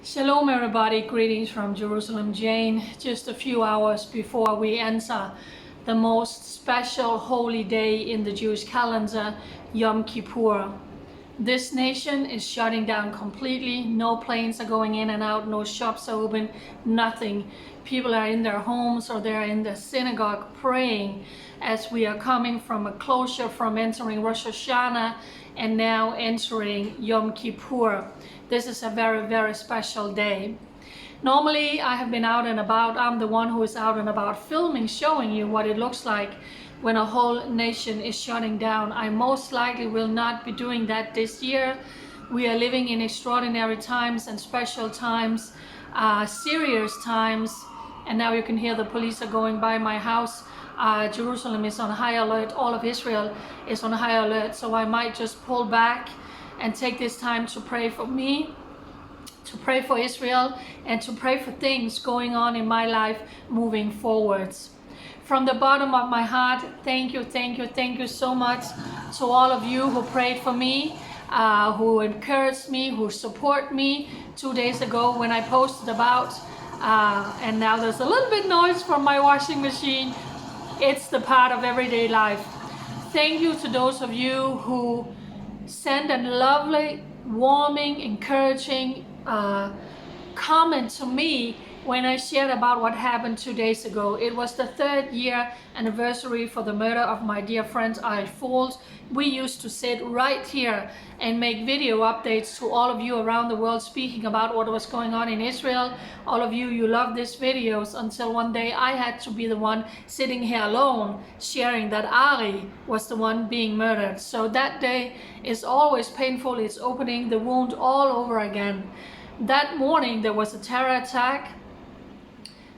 Shalom everybody, greetings from Jerusalem, Jane. Just a few hours before we enter the most special holy day in the Jewish calendar, Yom Kippur. This nation is shutting down completely. No planes are going in and out, no shops are open, nothing. People are in their homes or they're in the synagogue praying as we are coming from a closure from entering Rosh Hashanah and now entering Yom Kippur. This is a very, very special day. Normally I have been out and about. I'm the one who is out and about filming, showing you what it looks like when a whole nation is shutting down. I most likely will not be doing that this year. We are living in extraordinary times and special times, serious times, and now you can hear the police are going by my house. Jerusalem is on high alert. All of Israel is on high alert, so I might just pull back and take this time to pray for me, to pray for Israel, and to pray for things going on in my life moving forwards. From the bottom of my heart, thank you so much to all of you who prayed for me, who encouraged me, who support me 2 days ago when I posted about, and now there's a little bit noise from my washing machine. It's the part of everyday life. Thank you to those of you who send a lovely, warming, encouraging comment to me when I shared about what happened 2 days ago. It was the 3rd year anniversary for the murder of my dear friend Ariel Folt. We used to sit right here and make video updates to all of you around the world, speaking about what was going on in Israel. All of you, you love these videos, until one day I had to be the one sitting here alone sharing that Ari was the one being murdered. So that day is always painful. It's opening the wound all over again. That morning there was a terror attack.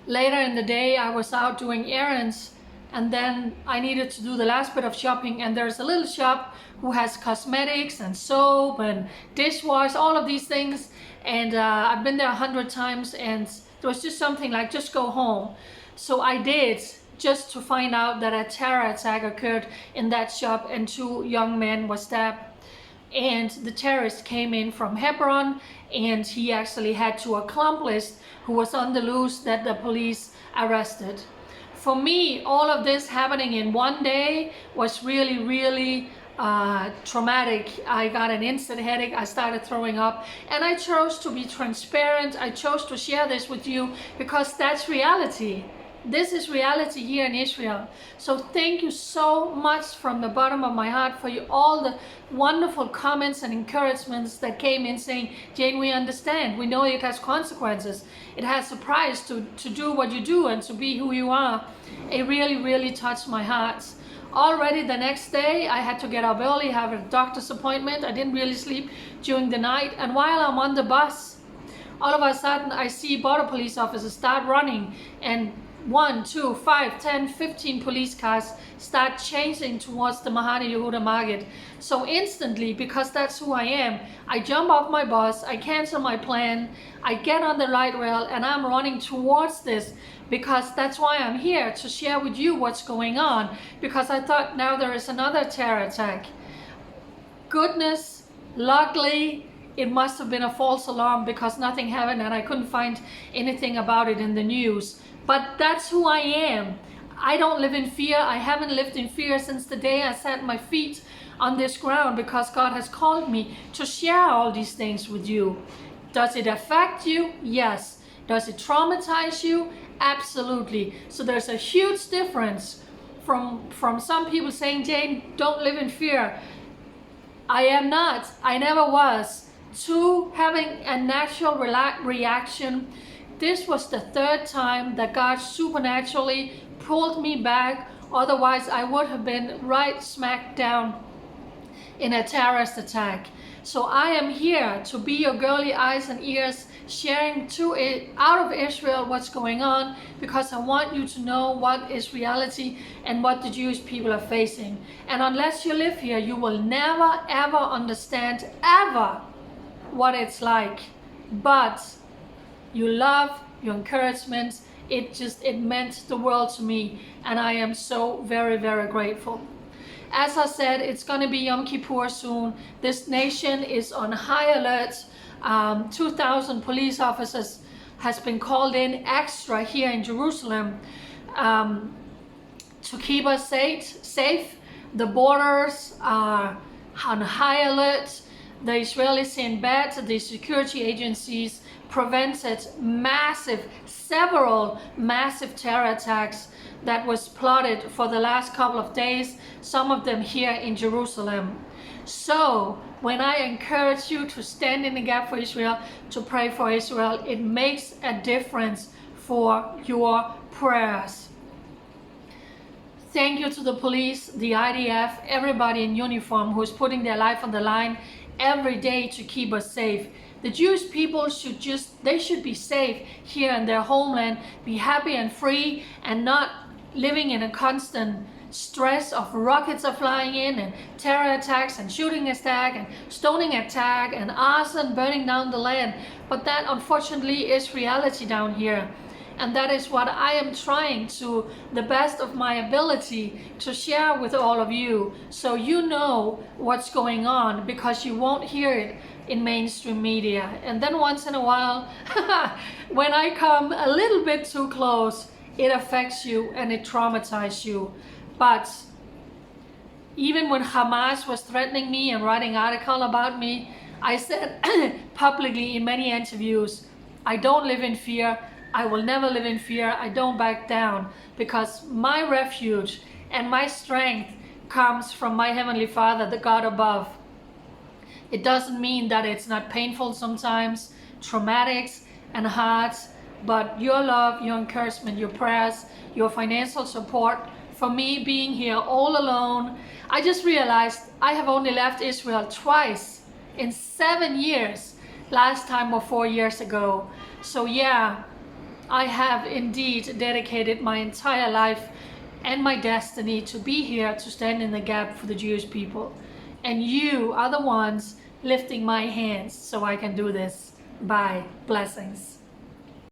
Later in the day I was out doing errands, and then I needed to do the last bit of shopping, and there's a little shop who has cosmetics and soap and dishwash, all of these things, and I've been there 100 times, and there was just something like, just go home. So I did, just to find out that a terror attack occurred in that shop and 2 young men were stabbed. And the terrorist came in from Hebron, and he actually had 2 accomplices who was on the loose that the police arrested. For me, all of this happening in one day was really traumatic. I got an instant headache. I started throwing up, and I chose to be transparent. I chose to share this with you because that's reality. This is reality here in Israel. So thank you so much from the bottom of my heart for all the wonderful comments and encouragements that came in saying, Jane, we understand. We know it has consequences. It has a price to do what you do and to be who you are. It really touched my heart. Already the next day, I had to get up early, have a doctor's appointment. I didn't really sleep during the night. And while I'm on the bus, all of a sudden I see border police officers start running, and 1, 2, 5, 10, 15 police cars start chasing towards the Mahane Yehuda Market. So instantly, because that's who I am, I jump off my bus, I cancel my plan, I get on the light rail, and I'm running towards this, because that's why I'm here, to share with you what's going on, because I thought now there is another terror attack. Goodness, luckily, it must have been a false alarm, because nothing happened and I couldn't find anything about it in the news. But that's who I am. I don't live in fear. I haven't lived in fear since the day I set my feet on this ground, because God has called me to share all these things with you. Does it affect you? Yes. Does it traumatize you? Absolutely. So there's a huge difference from some people saying, Jane, don't live in fear. I am not. I never was. To having a natural reaction. This was the 3rd time that God supernaturally pulled me back. Otherwise, I would have been right smack down in a terrorist attack. So I am here to be your girly eyes and ears, sharing out of Israel what's going on, because I want you to know what is reality and what the Jewish people are facing. And unless you live here, you will never ever understand ever what it's like. But your love, your encouragement, it meant the world to me, and I am so very grateful. As I said, it's going to be Yom Kippur soon. This nation is on high alert. 2,000 police officers has been called in extra here in Jerusalem to keep us safe. The borders are on high alert. The Israelis in bed. The security agencies prevented several massive terror attacks that was plotted for the last couple of days, some of them here in Jerusalem. So when I encourage you to stand in the gap for Israel, to pray for Israel, it makes a difference for your prayers. Thank you to the police, the IDF, everybody in uniform who is putting their life on the line every day to keep us safe. The Jewish people should be safe here in their homeland, be happy and free, and not living in a constant stress of rockets are flying in and terror attacks and shooting attack and stoning attack and arson burning down the land. But that unfortunately is reality down here. And that is what I am trying to the best of my ability to share with all of you, so you know what's going on, because you won't hear it in mainstream media. And then once in a while, when I come a little bit too close, it affects you and it traumatizes you. But even when Hamas was threatening me and writing article about me, I said publicly in many interviews, I don't live in fear. I will never live in fear. I don't back down, because my refuge and my strength comes from my Heavenly Father, the God above. It doesn't mean that it's not painful sometimes, traumatic and hard, but your love, your encouragement, your prayers, your financial support for me being here all alone. I just realized I have only left Israel twice in 7 years. Last time was 4 years ago. So yeah, I have indeed dedicated my entire life and my destiny to be here to stand in the gap for the Jewish people. And you are the ones lifting my hands so I can do this. Bye. Blessings.